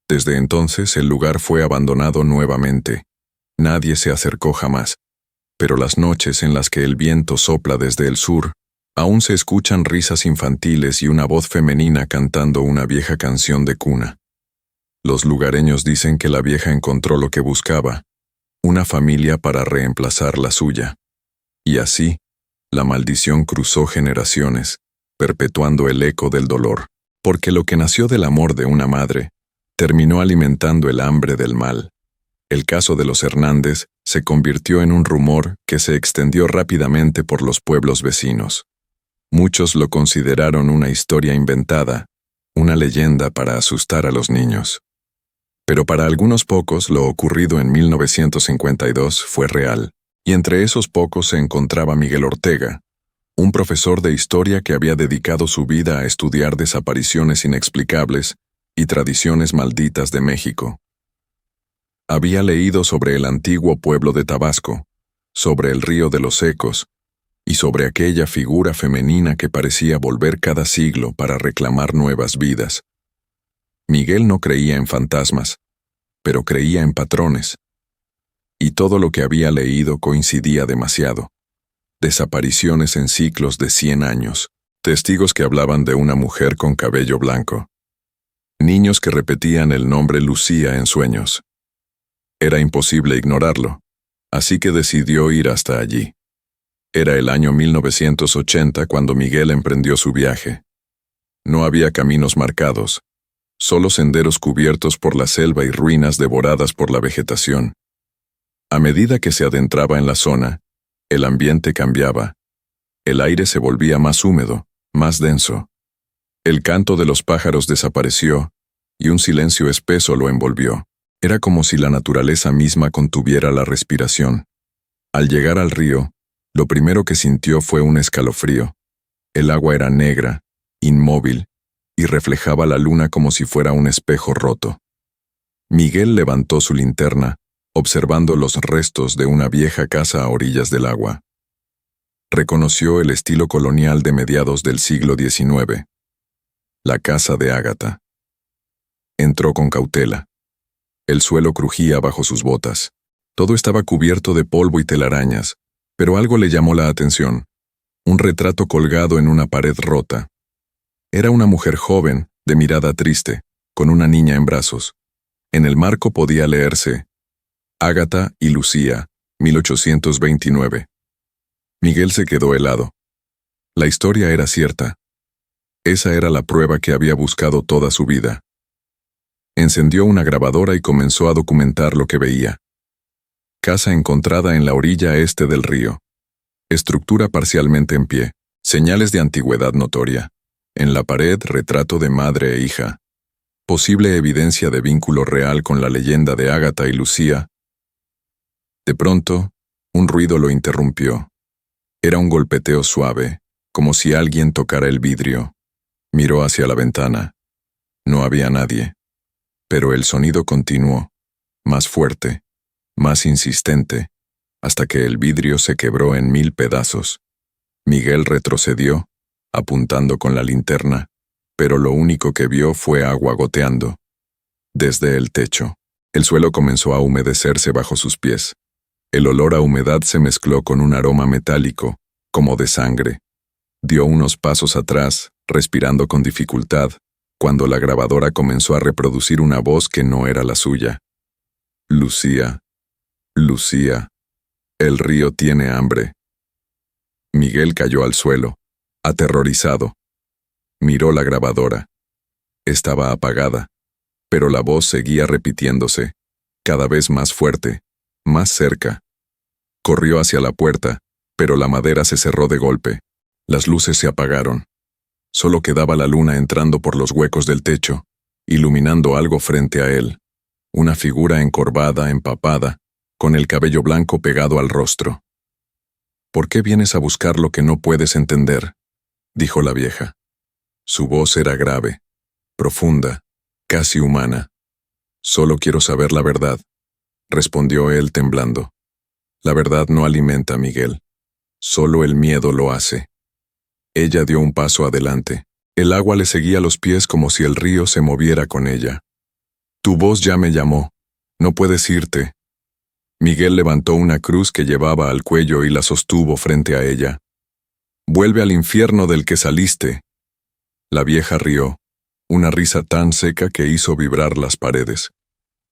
Speaker 1: Desde entonces el lugar fue abandonado nuevamente. Nadie se acercó jamás. Pero las noches en las que el viento sopla desde el sur, aún se escuchan risas infantiles y una voz femenina cantando una vieja canción de cuna. Los lugareños dicen que la vieja encontró lo que buscaba, una familia para reemplazar la suya. Y así, la maldición cruzó generaciones, perpetuando el eco del dolor, porque lo que nació del amor de una madre, terminó alimentando el hambre del mal. El caso de los Hernández se convirtió en un rumor que se extendió rápidamente por los pueblos vecinos. Muchos lo consideraron una historia inventada, una leyenda para asustar a los niños. Pero para algunos pocos lo ocurrido en 1952 fue real, y entre esos pocos se encontraba Miguel Ortega, un profesor de historia que había dedicado su vida a estudiar desapariciones inexplicables y tradiciones malditas de México. Había leído sobre el antiguo pueblo de Tabasco, sobre el río de los Ecos, y sobre aquella figura femenina que parecía volver cada siglo para reclamar nuevas vidas. Miguel no creía en fantasmas, pero creía en patrones. Y todo lo que había leído coincidía demasiado. Desapariciones en ciclos de 100 años, testigos que hablaban de una mujer con cabello blanco, niños que repetían el nombre Lucía en sueños. Era imposible ignorarlo, así que decidió ir hasta allí. Era el año 1980 cuando Miguel emprendió su viaje. No había caminos marcados, solo senderos cubiertos por la selva y ruinas devoradas por la vegetación. A medida que se adentraba en la zona, el ambiente cambiaba. El aire se volvía más húmedo, más denso. El canto de los pájaros desapareció, y un silencio espeso lo envolvió. Era como si la naturaleza misma contuviera la respiración. Al llegar al río, lo primero que sintió fue un escalofrío. El agua era negra, inmóvil, y reflejaba la luna como si fuera un espejo roto. Miguel levantó su linterna, observando los restos de una vieja casa a orillas del agua. Reconoció el estilo colonial de mediados del siglo XIX. La casa de Ágata. Entró con cautela. El suelo crujía bajo sus botas. Todo estaba cubierto de polvo y telarañas, pero algo le llamó la atención. Un retrato colgado en una pared rota. Era una mujer joven, de mirada triste, con una niña en brazos. En el marco podía leerse: Ágata y Lucía, 1829. Miguel se quedó helado. La historia era cierta. Esa era la prueba que había buscado toda su vida. Encendió una grabadora y comenzó a documentar lo que veía. Casa encontrada en la orilla este del río. Estructura parcialmente en pie. Señales de antigüedad notoria. En la pared, retrato de madre e hija. Posible evidencia de vínculo real con la leyenda de Ágata y Lucía. De pronto, un ruido lo interrumpió. Era un golpeteo suave, como si alguien tocara el vidrio. Miró hacia la ventana. No había nadie. Pero el sonido continuó, más fuerte, más insistente, hasta que el vidrio se quebró en 1000 pedazos. Miguel retrocedió, apuntando con la linterna, pero lo único que vio fue agua goteando. Desde el techo, el suelo comenzó a humedecerse bajo sus pies. El olor a humedad se mezcló con un aroma metálico, como de sangre. Dio unos pasos atrás, respirando con dificultad, cuando la grabadora comenzó a reproducir una voz que no era la suya. Lucía, Lucía, el río tiene hambre. Miguel cayó al suelo, aterrorizado. Miró la grabadora. Estaba apagada, pero la voz seguía repitiéndose, cada vez más fuerte, más cerca. Corrió hacia la puerta, pero la madera se cerró de golpe. Las luces se apagaron. Solo quedaba la luna entrando por los huecos del techo, iluminando algo frente a él. Una figura encorvada, empapada, con el cabello blanco pegado al rostro. «¿Por qué vienes a buscar lo que no puedes entender?», dijo la vieja. Su voz era grave, profunda, casi humana. «Solo quiero saber la verdad», respondió él temblando. «La verdad no alimenta a Miguel. Solo el miedo lo hace». Ella dio un paso adelante. El agua le seguía los pies como si el río se moviera con ella. «Tu voz ya me llamó. No puedes irte». Miguel levantó una cruz que llevaba al cuello y la sostuvo frente a ella. «Vuelve al infierno del que saliste». La vieja rió, una risa tan seca que hizo vibrar las paredes.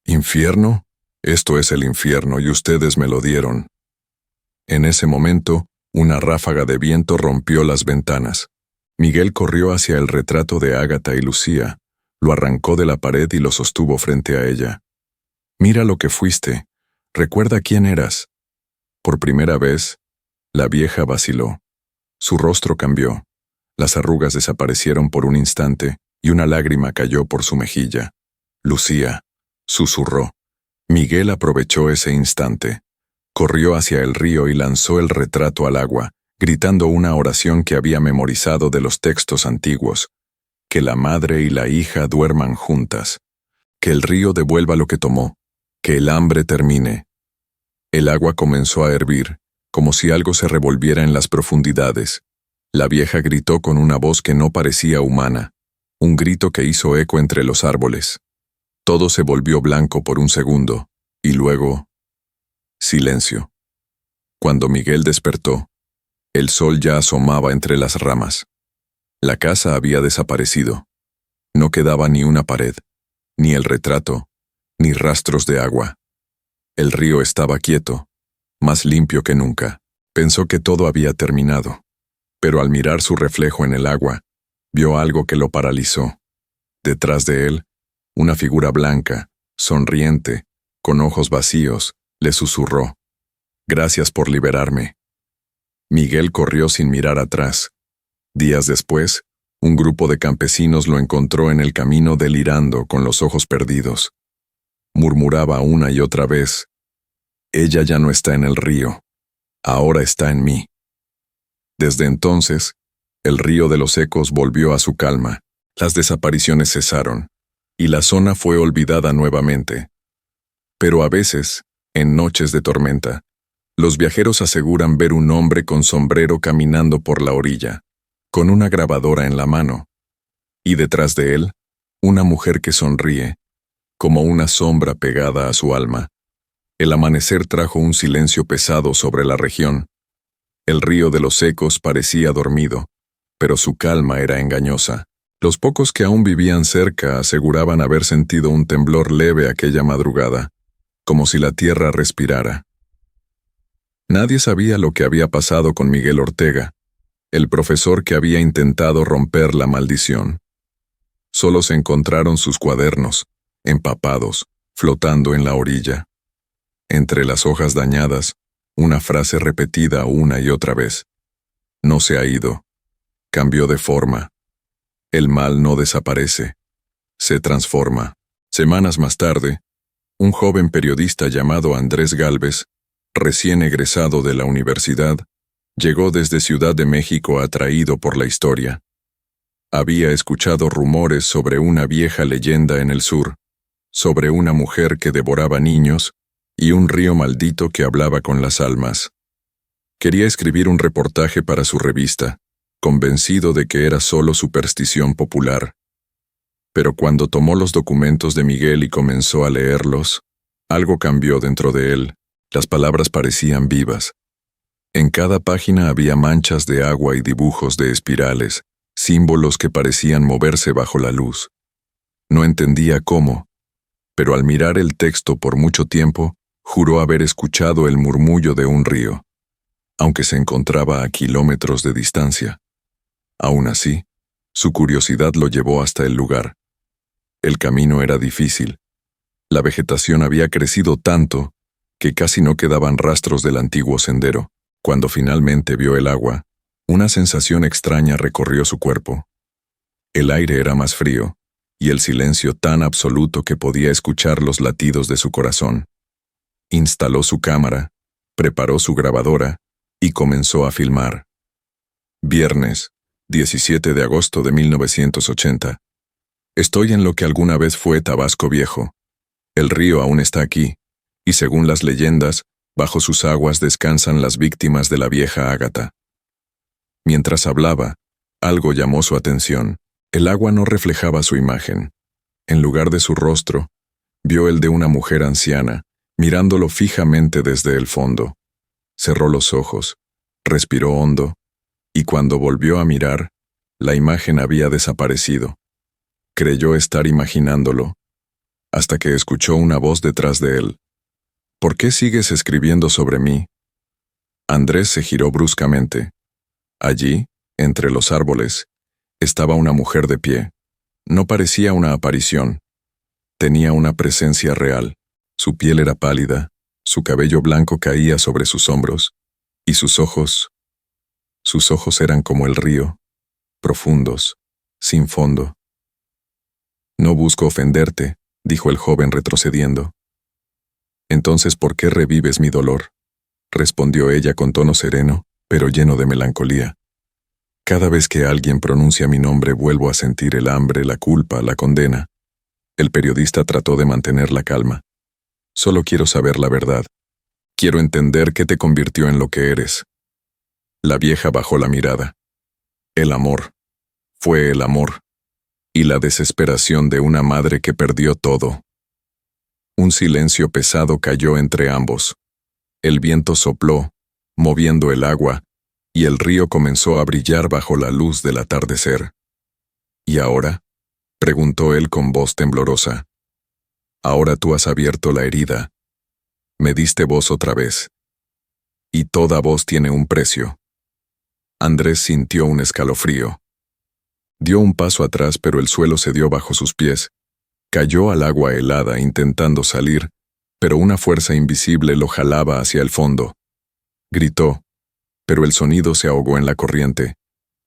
Speaker 1: «¿Infierno? Esto es el infierno y ustedes me lo dieron». En ese momento, una ráfaga de viento rompió las ventanas. Miguel corrió hacia el retrato de Ágata y Lucía, lo arrancó de la pared y lo sostuvo frente a ella. «Mira lo que fuiste. Recuerda quién eras». Por primera vez, la vieja vaciló. Su rostro cambió. Las arrugas desaparecieron por un instante y una lágrima cayó por su mejilla. «Lucía», susurró. Miguel aprovechó ese instante. Corrió hacia el río y lanzó el retrato al agua, gritando una oración que había memorizado de los textos antiguos. Que la madre y la hija duerman juntas. Que el río devuelva lo que tomó. Que el hambre termine. El agua comenzó a hervir, como si algo se revolviera en las profundidades. La vieja gritó con una voz que no parecía humana. Un grito que hizo eco entre los árboles. Todo se volvió blanco por un segundo, y luego... silencio. Cuando Miguel despertó, el sol ya asomaba entre las ramas. La casa había desaparecido. No quedaba ni una pared, ni el retrato, ni rastros de agua. El río estaba quieto, más limpio que nunca. Pensó que todo había terminado, pero al mirar su reflejo en el agua, vio algo que lo paralizó. Detrás de él, una figura blanca, sonriente, con ojos vacíos, le susurró: «Gracias por liberarme». Miguel corrió sin mirar atrás. Días después, un grupo de campesinos lo encontró en el camino delirando, con los ojos perdidos. Murmuraba una y otra vez: «Ella ya no está en el río, ahora está en mí». Desde entonces, el río de los ecos volvió a su calma, las desapariciones cesaron, y la zona fue olvidada nuevamente. Pero a veces, en noches de tormenta, los viajeros aseguran ver un hombre con sombrero caminando por la orilla, con una grabadora en la mano, y detrás de él, una mujer que sonríe, como una sombra pegada a su alma. El amanecer trajo un silencio pesado sobre la región. El río de los ecos parecía dormido, pero su calma era engañosa. Los pocos que aún vivían cerca aseguraban haber sentido un temblor leve aquella madrugada, como si la tierra respirara. Nadie sabía lo que había pasado con Miguel Ortega, el profesor que había intentado romper la maldición. Solo se encontraron sus cuadernos, empapados, flotando en la orilla. Entre las hojas dañadas, una frase repetida una y otra vez: «No se ha ido, cambió de forma». El mal no desaparece, se transforma. Semanas más tarde, un joven periodista llamado Andrés Gálvez, recién egresado de la universidad, llegó desde Ciudad de México atraído por la historia. Había escuchado rumores sobre una vieja leyenda en el sur, sobre una mujer que devoraba niños y un río maldito que hablaba con las almas. Quería escribir un reportaje para su revista, convencido de que era solo superstición popular. Pero cuando tomó los documentos de Miguel y comenzó a leerlos, algo cambió dentro de él. Las palabras parecían vivas. En cada página había manchas de agua y dibujos de espirales, símbolos que parecían moverse bajo la luz. No entendía cómo, pero al mirar el texto por mucho tiempo, juró haber escuchado el murmullo de un río, aunque se encontraba a kilómetros de distancia. Aún así, su curiosidad lo llevó hasta el lugar. El camino era difícil. La vegetación había crecido tanto que casi no quedaban rastros del antiguo sendero. Cuando finalmente vio el agua, una sensación extraña recorrió su cuerpo. El aire era más frío, y el silencio tan absoluto que podía escuchar los latidos de su corazón. Instaló su cámara, preparó su grabadora y comenzó a filmar. Viernes, 17 de agosto de 1980. Estoy en lo que alguna vez fue Tabasco Viejo. El río aún está aquí, y según las leyendas, bajo sus aguas descansan las víctimas de la vieja Ágata. Mientras hablaba, algo llamó su atención. El agua no reflejaba su imagen. En lugar de su rostro, vio el de una mujer anciana, mirándolo fijamente desde el fondo. Cerró los ojos, respiró hondo, y cuando volvió a mirar, la imagen había desaparecido. Creyó estar imaginándolo, hasta que escuchó una voz detrás de él. «¿Por qué sigues escribiendo sobre mí?» Andrés se giró bruscamente. Allí, entre los árboles, estaba una mujer de pie. No parecía una aparición. Tenía una presencia real. Su piel era pálida, su cabello blanco caía sobre sus hombros, y sus ojos eran como el río, profundos, sin fondo. «No busco ofenderte», dijo el joven retrocediendo. «Entonces, ¿por qué revives mi dolor?», respondió ella con tono sereno, pero lleno de melancolía. «Cada vez que alguien pronuncia mi nombre vuelvo a sentir el hambre, la culpa, la condena». El periodista trató de mantener la calma. «Solo quiero saber la verdad. Quiero entender qué te convirtió en lo que eres». La vieja bajó la mirada. «El amor. Fue el amor. y la desesperación de una madre que perdió todo. Un silencio pesado cayó entre ambos. El viento sopló, moviendo el agua, y el río comenzó a brillar bajo la luz del atardecer. ¿Y ahora?, preguntó él con voz temblorosa. Ahora tú has abierto la herida. Me diste voz otra vez. Y toda voz tiene un precio. Andrés sintió un escalofrío. Dio un paso atrás, pero el suelo cedió bajo sus pies. Cayó al agua helada intentando salir, pero una fuerza invisible lo jalaba hacia el fondo. Gritó, pero el sonido se ahogó en la corriente.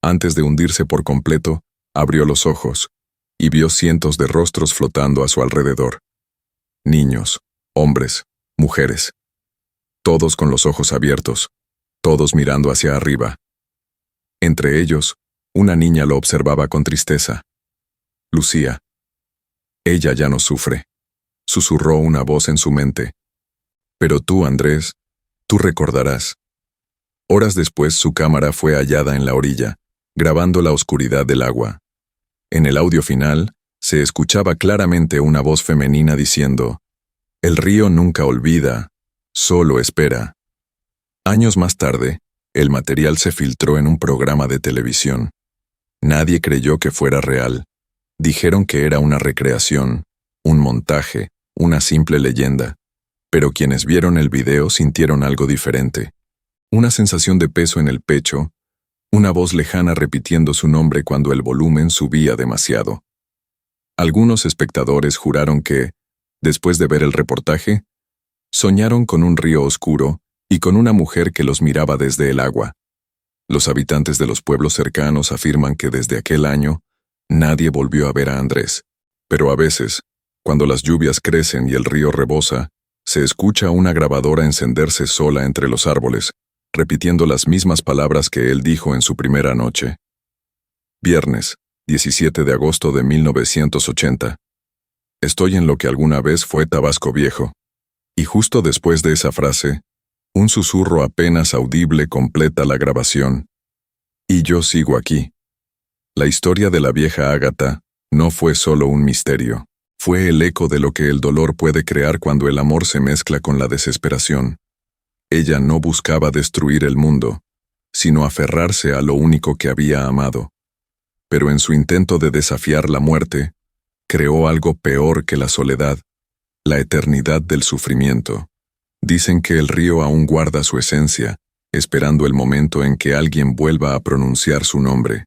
Speaker 1: Antes de hundirse por completo, abrió los ojos y vio cientos de rostros flotando a su alrededor. Niños, hombres, mujeres. Todos con los ojos abiertos, todos mirando hacia arriba. Entre ellos, una niña lo observaba con tristeza. Lucía. Ella ya no sufre, susurró una voz en su mente. Pero tú, Andrés, tú recordarás. Horas después su cámara fue hallada en la orilla, grabando la oscuridad del agua. En el audio final, se escuchaba claramente una voz femenina diciendo, «El río nunca olvida, solo espera». Años más tarde, el material se filtró en un programa de televisión. Nadie creyó que fuera real. Dijeron que era una recreación, un montaje, una simple leyenda. Pero quienes vieron el video sintieron algo diferente. Una sensación de peso en el pecho, una voz lejana repitiendo su nombre cuando el volumen subía demasiado. Algunos espectadores juraron que, después de ver el reportaje, soñaron con un río oscuro y con una mujer que los miraba desde el agua. Los habitantes de los pueblos cercanos afirman que desde aquel año, nadie volvió a ver a Andrés. Pero a veces, cuando las lluvias crecen y el río rebosa, se escucha una grabadora encenderse sola entre los árboles, repitiendo las mismas palabras que él dijo en su primera noche. Viernes, 17 de agosto de 1980. Estoy en lo que alguna vez fue Tabasco Viejo. Y justo después de esa frase, un susurro apenas audible completa la grabación. Y yo sigo aquí. La historia de la vieja Ágata no fue solo un misterio. Fue el eco de lo que el dolor puede crear cuando el amor se mezcla con la desesperación. Ella no buscaba destruir el mundo, sino aferrarse a lo único que había amado. Pero en su intento de desafiar la muerte, creó algo peor que la soledad, la eternidad del sufrimiento. Dicen que el río aún guarda su esencia, esperando el momento en que alguien vuelva a pronunciar su nombre,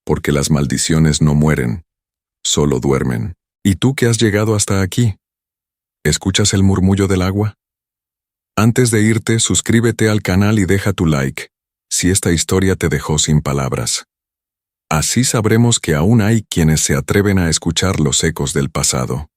Speaker 1: porque las maldiciones no mueren, solo duermen. ¿Y tú que has llegado hasta aquí? ¿Escuchas el murmullo del agua? Antes de irte, suscríbete al canal y deja tu like, si esta historia te dejó sin palabras. Así sabremos que aún hay quienes se atreven a escuchar los ecos del pasado.